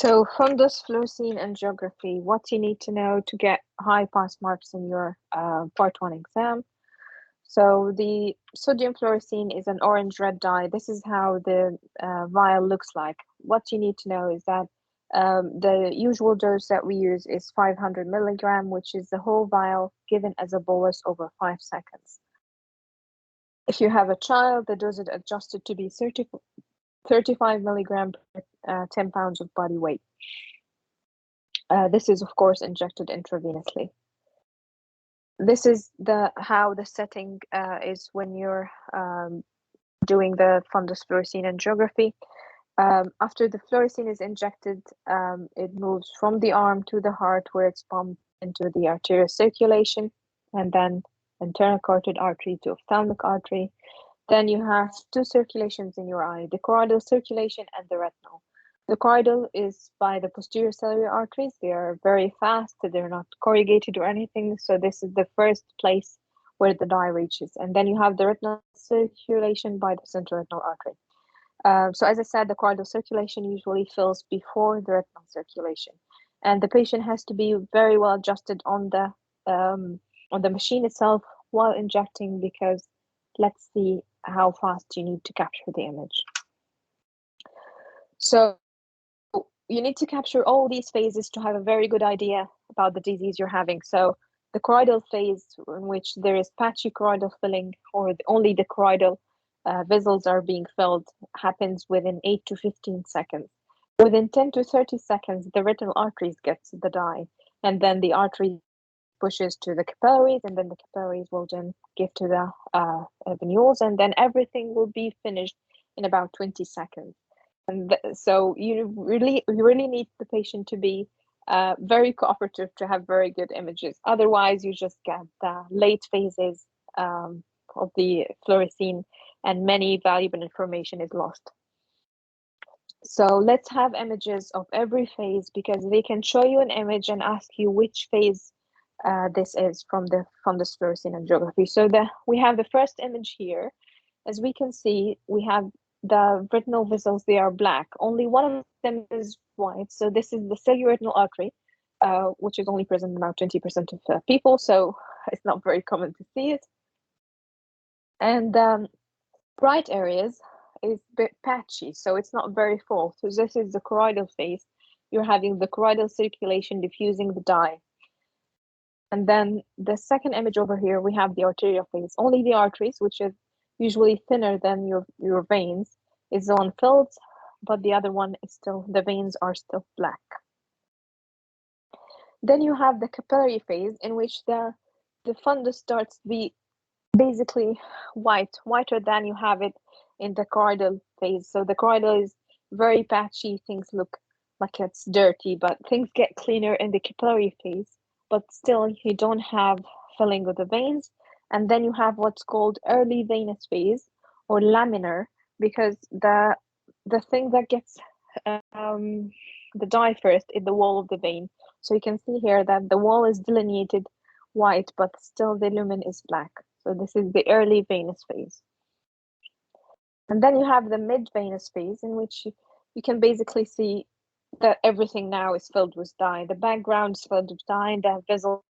So fundus, fluorescein, and geography, what you need to know to get high pass marks in your part 1 exam. So the sodium fluorescein is an orange-red dye. This is how the vial looks like. What you need to know is that the usual dose that we use is 500 milligram, which is the whole vial given as a bolus over 5 seconds. If you have a child, the dose is adjusted to be 35 milligram per 10 pounds of body weight. This is, of course, injected intravenously. This is how the setting is when you're doing the fundus, fluorescein, and geography. After the fluorescein is injected, it moves from the arm to the heart, where it's pumped into the arterial circulation, and then internal carotid artery to ophthalmic artery. Then you have two circulations in your eye, the choroidal circulation and the retinal. The choroidal is by the posterior ciliary arteries. They are very fast, they're not corrugated or anything, so this is the first place where the dye reaches. And then you have the retinal circulation by the central retinal artery. So as I said, the choroidal circulation usually fills before the retinal circulation. And the patient has to be very well adjusted on the machine itself while injecting, because let's see how fast you need to capture the image. So you need to capture all these phases to have a very good idea about the disease you're having. So the choroidal phase, in which there is patchy choroidal filling, or only the choroidal vessels are being filled, happens within 8 to 15 seconds. Within 10 to 30 seconds, the retinal arteries gets the dye, and then the artery pushes to the capillaries, and then the capillaries will then give to the venules, and then everything will be finished in about 20 seconds. And so you really need the patient to be very cooperative to have very good images. Otherwise, you just get the late phases of the fluorescein, and many valuable information is lost. So let's have images of every phase, because they can show you an image and ask you which phase this is from the fluorescein and geography. So we have the first image here. As we can see, we have the retinal vessels. They are black. Only one of them is white. So this is the ciliary retinal artery, which is only present in about 20% of people. So it's not very common to see it. And bright areas is a bit patchy, so it's not very full. So this is the choroidal phase. You're having the choroidal circulation diffusing the dye. And then the second image over here, we have the arterial phase. Only the arteries, which is usually thinner than your veins, is the one filled, but the other one is still, the veins are still black. Then you have the capillary phase, in which the fundus starts to be basically whiter than you have it in the choroidal phase. So the choroidal is very patchy, things look like it's dirty, but things get cleaner in the capillary phase, but still you don't have filling of the veins. And then you have what's called early venous phase, or laminar, because the thing that gets the dye first is the wall of the vein. So you can see here that the wall is delineated white, but still the lumen is black. So this is the early venous phase. And then you have the mid-venous phase, in which you can basically see that everything now is filled with dye. The background is filled with dye, the vessel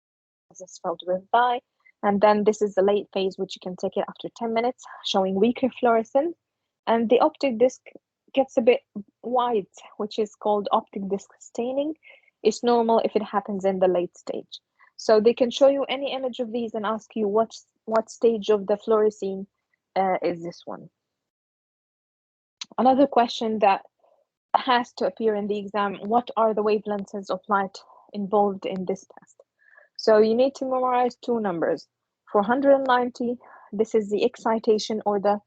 is filled with dye. And then this is the late phase, which you can take it after 10 minutes, showing weaker fluorescence. And the optic disc gets a bit white, which is called optic disc staining. It's normal if it happens in the late stage. So they can show you any image of these and ask you what stage of the fluorescein is this one. Another question that has to appear in the exam: what are the wavelengths of light involved in this test? So you need to memorize two numbers. 490, this is the excitation, or the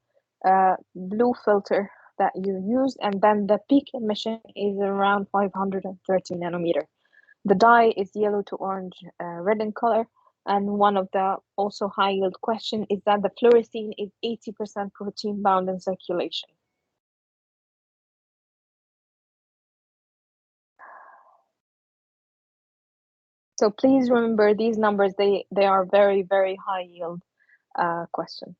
blue filter that you use, and then the peak emission is around 530 nanometer. The dye is yellow to orange red in color, and one of the also high yield question is that the fluorescein is 80% protein bound in circulation. So please remember these numbers, they are very, very high yield question.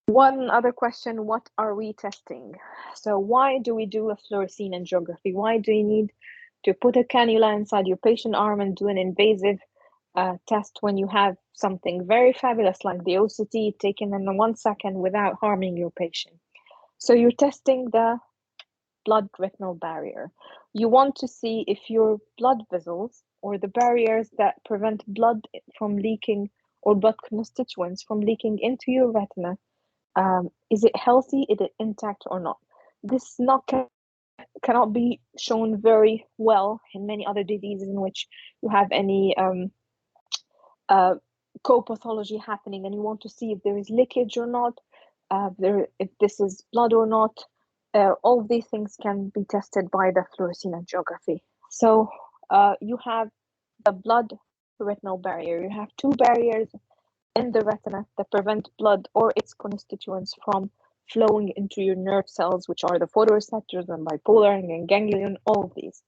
One other question, what are we testing? So why do we do a fluorescein angiography? Why do you need to put a cannula inside your patient arm and do an invasive test when you have something very fabulous like the OCT taken in 1 second without harming your patient? So you're testing the blood-retinal barrier. You want to see if your blood vessels or the barriers that prevent blood from leaking or blood constituents from leaking into your retina, is it healthy, is it intact or not? This cannot be shown very well in many other diseases in which you have any co-pathology happening and you want to see if there is leakage or not, if this is blood or not. All of these things can be tested by the fluorescein angiography. So you have the blood-retinal barrier. You have two barriers in the retina that prevent blood or its constituents from flowing into your nerve cells, which are the photoreceptors and bipolar and ganglion, all of these.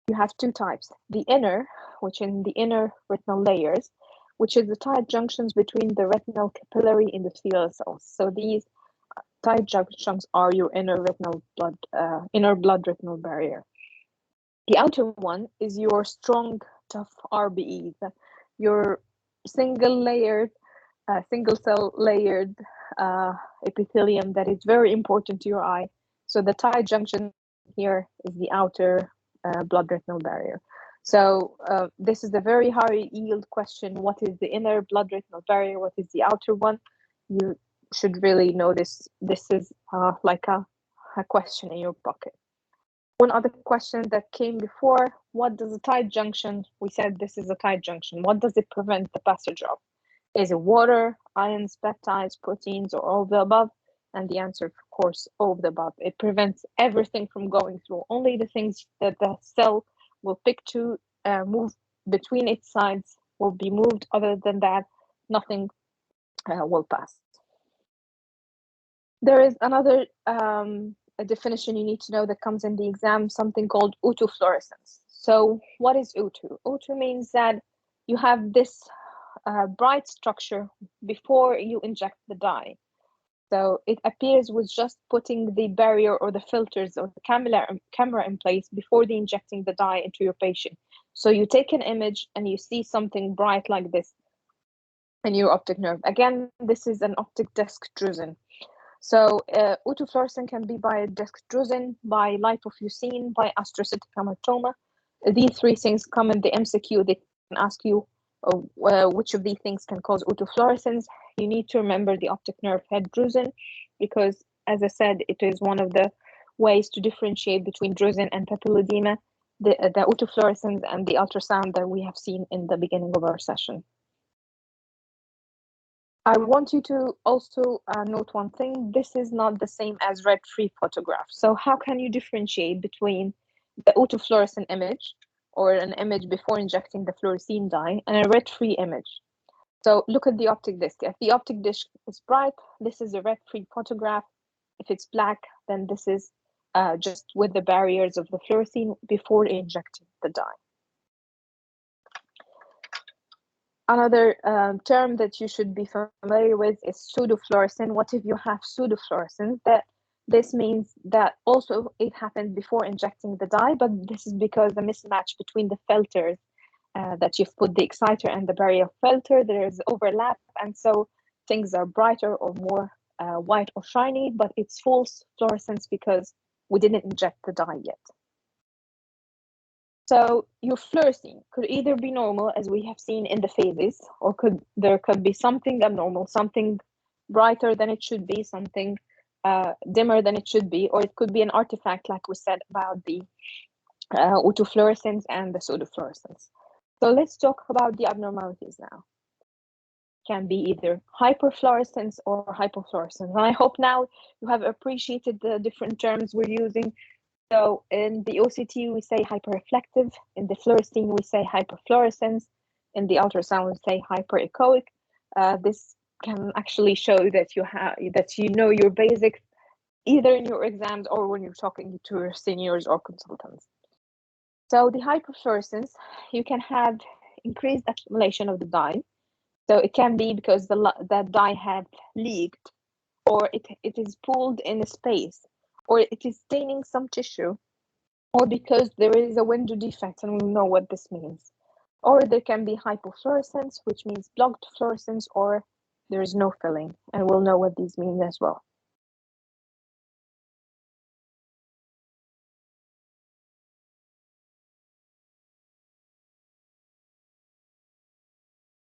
You have two types. The inner, which in the inner retinal layers, which is the tight junctions between the retinal capillary endothelial cells. So these tight junctions are your inner blood retinal barrier. The outer one is your strong, tough RBE, your single cell layered epithelium that is very important to your eye. So the tight junction here is the outer blood retinal barrier. So this is a very high yield question. What is the inner blood retinal barrier? What is the outer one? You should really know this. This is like a question in your pocket. One other question that came before, what does a tight junction, we said this is a tight junction, what does it prevent the passage of? Is it water, ions, peptides, proteins, or all of the above? And the answer, of course, all of the above. It prevents everything from going through. Only the things that the cell will pick to move between its sides will be moved. Other than that, nothing will pass. There is another a definition you need to know that comes in the exam, something called autofluorescence. So what is auto? Auto means that you have this bright structure before you inject the dye. So it appears with just putting the barrier or the filters or the camera in place before the injecting the dye into your patient. So you take an image and you see something bright like this in your optic nerve. Again, this is an optic disc drusen. So autofluorescent can be by disc drusen, by lipofuscin, by astrocytic hamartoma. These three things come in the MCQ. They can ask you which of these things can cause autofluorescence. You need to remember the optic nerve head drusen because, as I said, it is one of the ways to differentiate between drusen and papilledema, the autofluorescence and the ultrasound that we have seen in the beginning of our session. I want you to also note one thing. This is not the same as red-free photograph. So how can you differentiate between the autofluorescent image or an image before injecting the fluorescein dye and a red-free image? So look at the optic disc. If the optic disc is bright, this is a red-free photograph. If it's black, then this is just with the barriers of the fluorescein before injecting the dye. Another term that you should be familiar with is pseudofluorescent. What if you have pseudofluorescence? This means that also it happened before injecting the dye, but this is because the mismatch between the filters that you've put the exciter and the barrier filter, there is overlap, and so things are brighter or more white or shiny, but it's false fluorescence because we didn't inject the dye yet. So your fluorescein could either be normal, as we have seen in the phases, or there could be something abnormal, something brighter than it should be, something dimmer than it should be, or it could be an artifact, like we said about the autofluorescence and the pseudofluorescence. So let's talk about the abnormalities now. Can be either hyperfluorescence or hypofluorescence. And I hope now you have appreciated the different terms we're using. So in the OCT, we say hyperreflective. In the fluorescein, we say hyperfluorescence. In the ultrasound, we say hyperechoic. This can actually show that you know your basics, either in your exams or when you're talking to your seniors or consultants. So the hyperfluorescence, you can have increased accumulation of the dye. So it can be because the dye had leaked or it is pooled in a space, or it is staining some tissue, or because there is a window defect, and we know what this means. Or there can be hypofluorescence, which means blocked fluorescence, or there is no filling, and we'll know what these mean as well.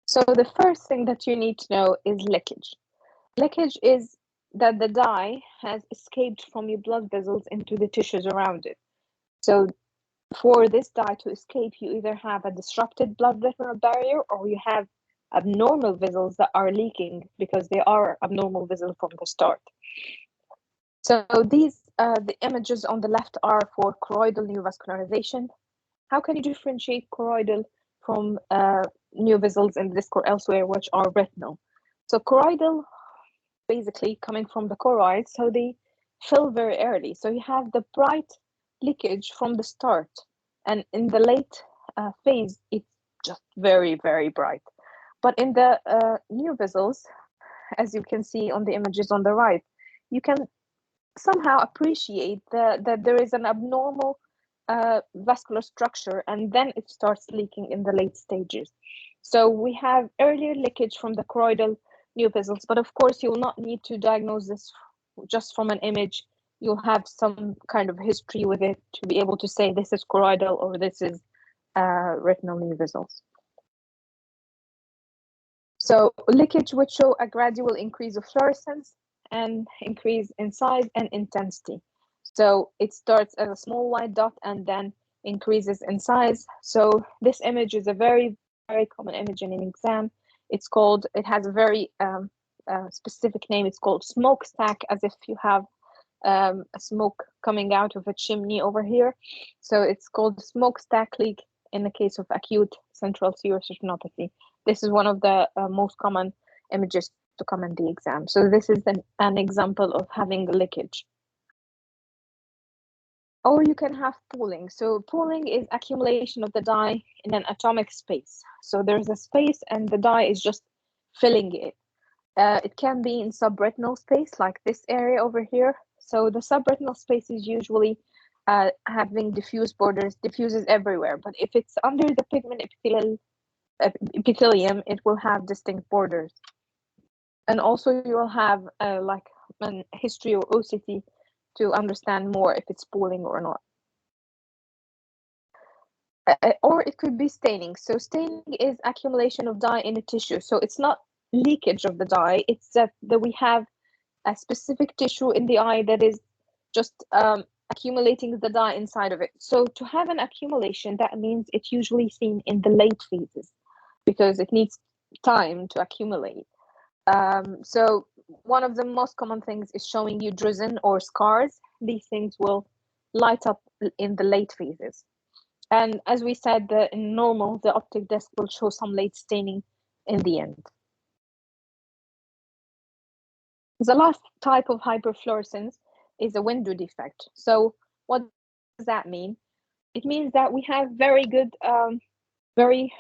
So the first thing that you need to know is leakage. Leakage is that the dye has escaped from your blood vessels into the tissues around it. So for this dye to escape, you either have a disrupted blood-retinal barrier, or you have abnormal vessels that are leaking because they are abnormal vessels from the start. So these, the images on the left are for choroidal neovascularization. How can you differentiate choroidal from neovessels in this or elsewhere, which are retinal? So choroidal, basically coming from the choroid, so they fill very early. So you have the bright leakage from the start, and in the late phase, it's just very, very bright. But in the neovessels, as you can see on the images on the right, you can somehow appreciate that there is an abnormal vascular structure, and then it starts leaking in the late stages. So we have earlier leakage from the choroidal neovessels, but of course you will not need to diagnose this just from an image. You'll have some kind of history with it to be able to say this is choroidal or this is retinal neovessels. So leakage would show a gradual increase of fluorescence and increase in size and intensity. So it starts as a small white dot and then increases in size. So this image is a very, very common image in an exam. It's called, it has a very specific name. It's called smokestack, as if you have a smoke coming out of a chimney over here. So it's called smokestack leak in the case of acute central serous retinopathy. This is one of the most common images to come in the exam. So this is an example of having leakage. Or you can have pooling. So pooling is accumulation of the dye in an atomic space. So there's a space and the dye is just filling it. It can be in subretinal space, like this area over here. So the subretinal space is usually having diffuse borders. Diffuse is everywhere, but if it's under the pigment epithelium, it will have distinct borders. And also you will have like a history or OCT to understand more if it's pooling or not. Or it could be staining. So staining is accumulation of dye in a tissue. So it's not leakage of the dye, it's that we have a specific tissue in the eye that is just accumulating the dye inside of it. So to have an accumulation, that means it's usually seen in the late phases because it needs time to accumulate. So one of the most common things is showing you drusen or scars. These things will light up in the late phases. And as we said, in normal, the optic disc will show some late staining in the end. The last type of hyperfluorescence is a window defect. So what does that mean? It means that we have very good, very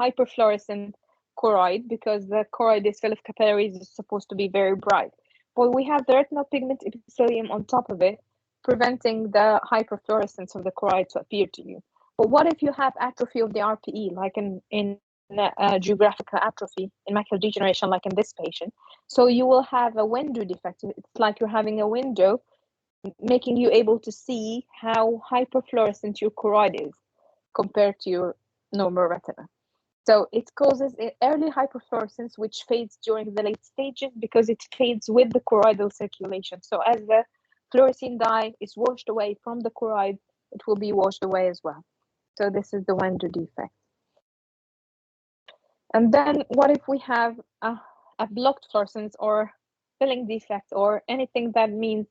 hyperfluorescent choroid, because the choroid is full of capillaries, is supposed to be very bright. But we have the retinal pigment epithelium on top of it, preventing the hyperfluorescence of the choroid to appear to you. But what if you have atrophy of the RPE, like in geographical atrophy, in macular degeneration, like in this patient? So you will have a window defect. It's like you're having a window, making you able to see how hyperfluorescent your choroid is compared to your normal retina. So it causes early hyperfluorescence, which fades during the late stages because it fades with the choroidal circulation. So as the fluorescein dye is washed away from the choroid, it will be washed away as well. So this is the window defect. And then what if we have a blocked fluorescence or filling defect or anything that means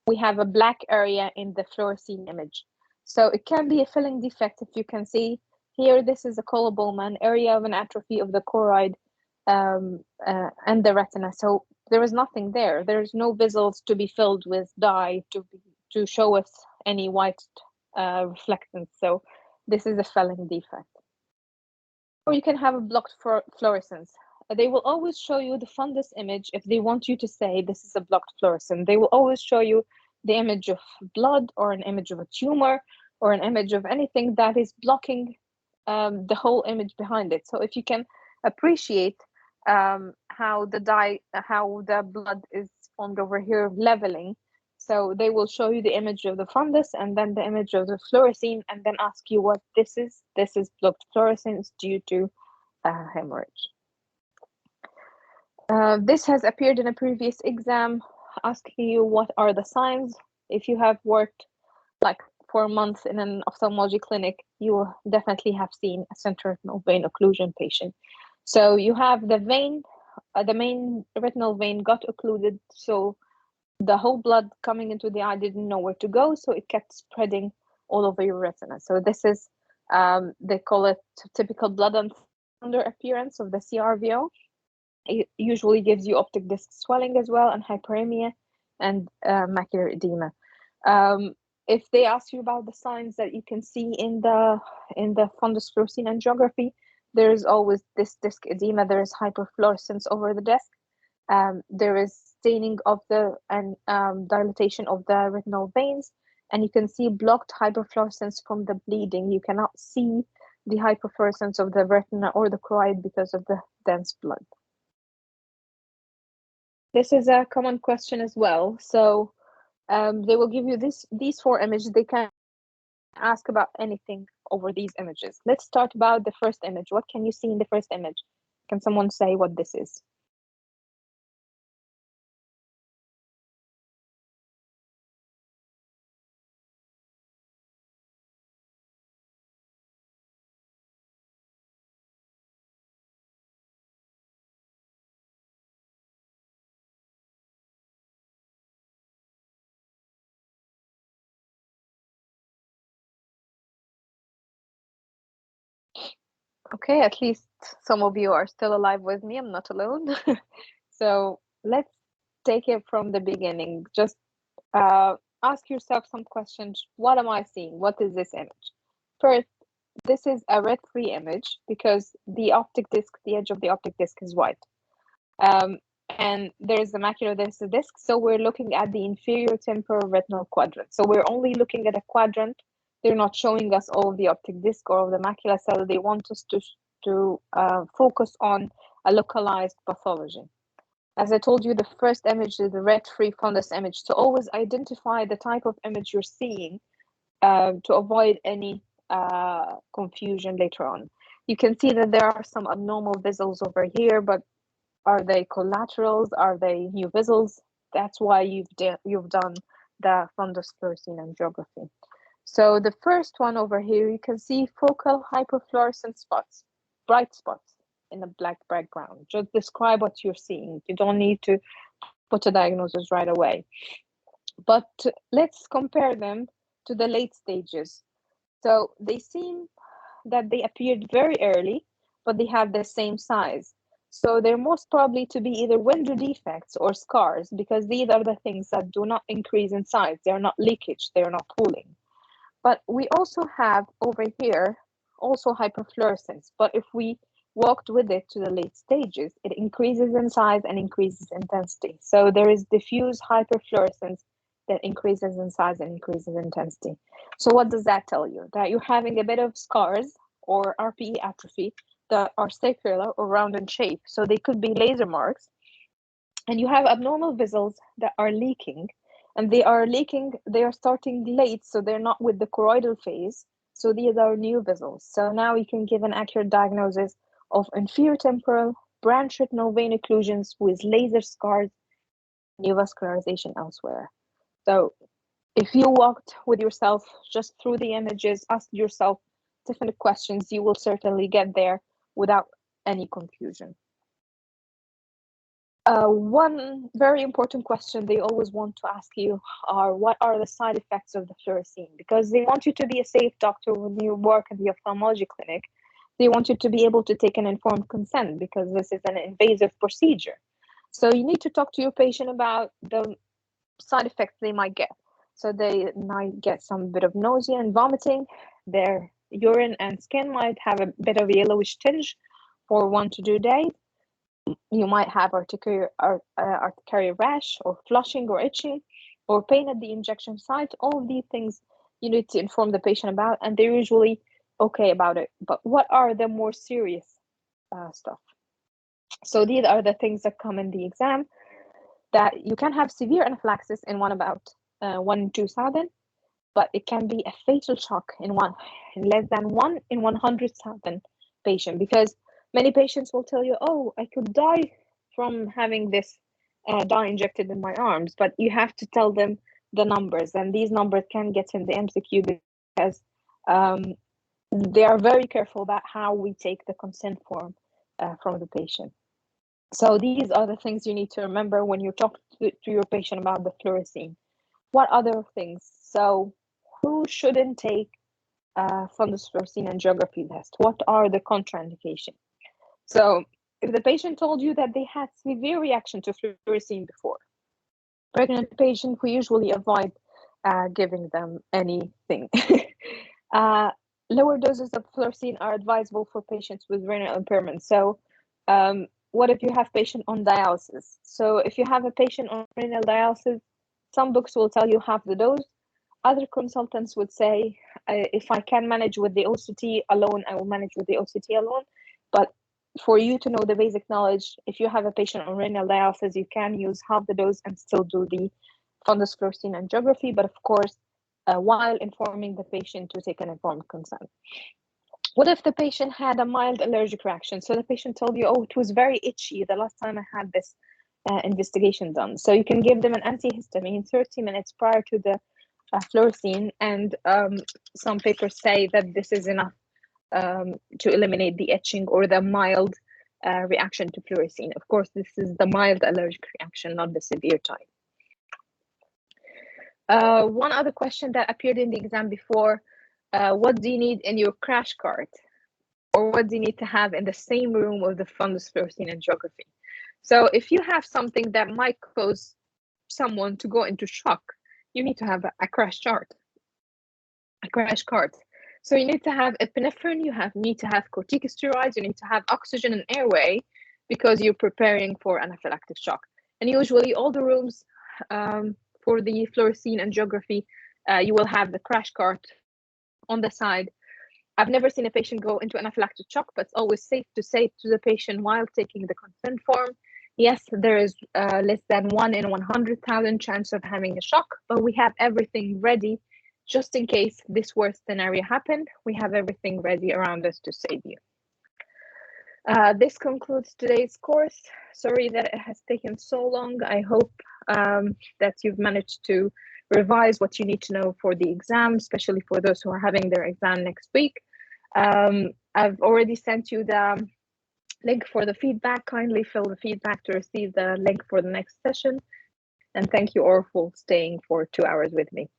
we have a black area in the fluorescein image? So it can be a filling defect. If you can see here, this is a coloboma, area of an atrophy of the choroid and the retina. So there is nothing there. There's no vessels to be filled with dye to show us any white reflectance. So this is a filling defect. Or you can have a blocked fluorescence. they will always show you the fundus image if they want you to say this is a blocked fluorescent. They will always show you the image of blood or an image of a tumor or an image of anything that is blocking the whole image behind it. So if you can appreciate how the blood is formed over here leveling, so they will show you the image of the fundus and then the image of the fluorescein and then ask you what this is. This is blocked fluorescence due to hemorrhage. This has appeared in a previous exam asking you what are the signs. If you have worked like for a month in an ophthalmology clinic, you will definitely have seen a central vein occlusion patient. So you have the vein, the main retinal vein got occluded, so the whole blood coming into the eye didn't know where to go, so it kept spreading all over your retina. So this is, they call it typical blood and thunder appearance of the CRVO. It usually gives you optic disc swelling as well, and hyperemia and macular edema. If they ask you about the signs that you can see in the fundus fluorescein angiography, there is always this disc edema. There is hyperfluorescence over the disc. There is staining of the and dilatation of the retinal veins, and you can see blocked hyperfluorescence from the bleeding. You cannot see the hyperfluorescence of the retina or the choroid because of the dense blood. This is a common question as well. So they will give you these 4 images. They can ask about anything over these images. Let's start about the first image. What can you see in the first image? Can someone say what this is? Okay, at least some of you are still alive with me. I'm not alone. So let's take it from the beginning. Just ask yourself some questions. What am I seeing? What is this image? First, this is a red-free image because the optic disc, the edge of the optic disc is white. And there's the macula, there's the disc. So we're looking at the inferior temporal retinal quadrant. So we're only looking at a quadrant. They're not showing us all of the optic disc or of the macula, so they want us to focus on a localized pathology. As I told you, the first image is the red-free fundus image. So always identify the type of image you're seeing to avoid any confusion later on. You can see that there are some abnormal visuals over here, but are they collaterals? Are they new visuals? That's why you've done the fundus fluorescein angiography. So the first one over here, you can see focal hyperfluorescent spots, bright spots in a black background. Just describe what you're seeing. You don't need to put a diagnosis right away. But let's compare them to the late stages. So they seem that they appeared very early, but they have the same size. So they're most probably to be either window defects or scars, because these are the things that do not increase in size. They're not leakage, they're not pooling. But we also have over here also hyperfluorescence. But if we walked with it to the late stages, it increases in size and increases intensity. So there is diffuse hyperfluorescence that increases in size and increases intensity. So what does that tell you? That you're having a bit of scars or RPE atrophy that are circular or round in shape. So they could be laser marks. And you have abnormal visuals that are leaking, and they are starting late, so they're not with the choroidal phase. So these are new visuals. So now you can give an accurate diagnosis of inferior temporal branch retinal vein occlusions with laser scars, neovascularization elsewhere. So if you walked with yourself just through the images, ask yourself different questions, you will certainly get there without any confusion. One very important question they always want to ask you are, what are the side effects of the fluorescein? Because they want you to be a safe doctor when you work in the ophthalmology clinic. They want you to be able to take an informed consent because this is an invasive procedure. So you need to talk to your patient about the side effects they might get. So they might get some bit of nausea and vomiting. Their urine and skin might have a bit of a yellowish tinge for 1 to 2 days. you might have urticarial rash or flushing or itching or pain at the injection site. All of these things you need to inform the patient about, and they're usually okay about it. But what are the more serious stuff? So these are the things that come in the exam, that you can have severe anaphylaxis in about 1 in 2,000, but it can be a fatal shock in less than 1 in 100,000 patient, because many patients will tell you, oh, I could die from having this dye injected in my arms, but you have to tell them the numbers, and these numbers can get in the MCQ because they are very careful about how we take the consent form from the patient. So these are the things you need to remember when you talk to your patient about the fluorescein. What other things? So who shouldn't take fundus fluorescein angiography test? What are the contraindications? So if the patient told you that they had severe reaction to fluorescein before, pregnant patient, we usually avoid giving them anything. Lower doses of fluorescein are advisable for patients with renal impairment. So what if you have patient on dialysis? So if you have a patient on renal dialysis, some books will tell you half the dose. Other consultants would say, if I can manage with the OCT alone, I will manage with the OCT alone. But for you to know the basic knowledge, if you have a patient on renal dialysis, you can use half the dose and still do the fundus fluorescein angiography, but of course, while informing the patient to take an informed consent. What if the patient had a mild allergic reaction? So the patient told you, oh, it was very itchy the last time I had this investigation done. So you can give them an antihistamine 30 minutes prior to the fluorescein, and some papers say that this is enough to eliminate the itching or the mild reaction to fluorescein. Of course, this is the mild allergic reaction, not the severe type. One other question that appeared in the exam before, what do you need in your crash cart? Or what do you need to have in the same room of the fundus fluorescein angiography? So if you have something that might cause someone to go into shock, you need to have a crash cart. So you need to have epinephrine, need to have corticosteroids, you need to have oxygen and airway, because you're preparing for anaphylactic shock. And usually all the rooms for the fluorescein angiography, you will have the crash cart on the side. I've never seen a patient go into anaphylactic shock, but it's always safe to say to the patient while taking the consent form, yes, there is less than 1 in 100,000 chance of having a shock, but we have everything ready just in case this worst scenario happened. We have everything ready around us to save you. This concludes today's course. Sorry that it has taken so long. I hope that you've managed to revise what you need to know for the exam, especially for those who are having their exam next week. I've already sent you the link for the feedback. Kindly fill the feedback to receive the link for the next session. And thank you all for staying for 2 hours with me.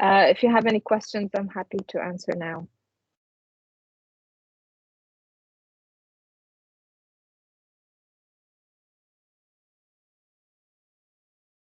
If you have any questions, I'm happy to answer now.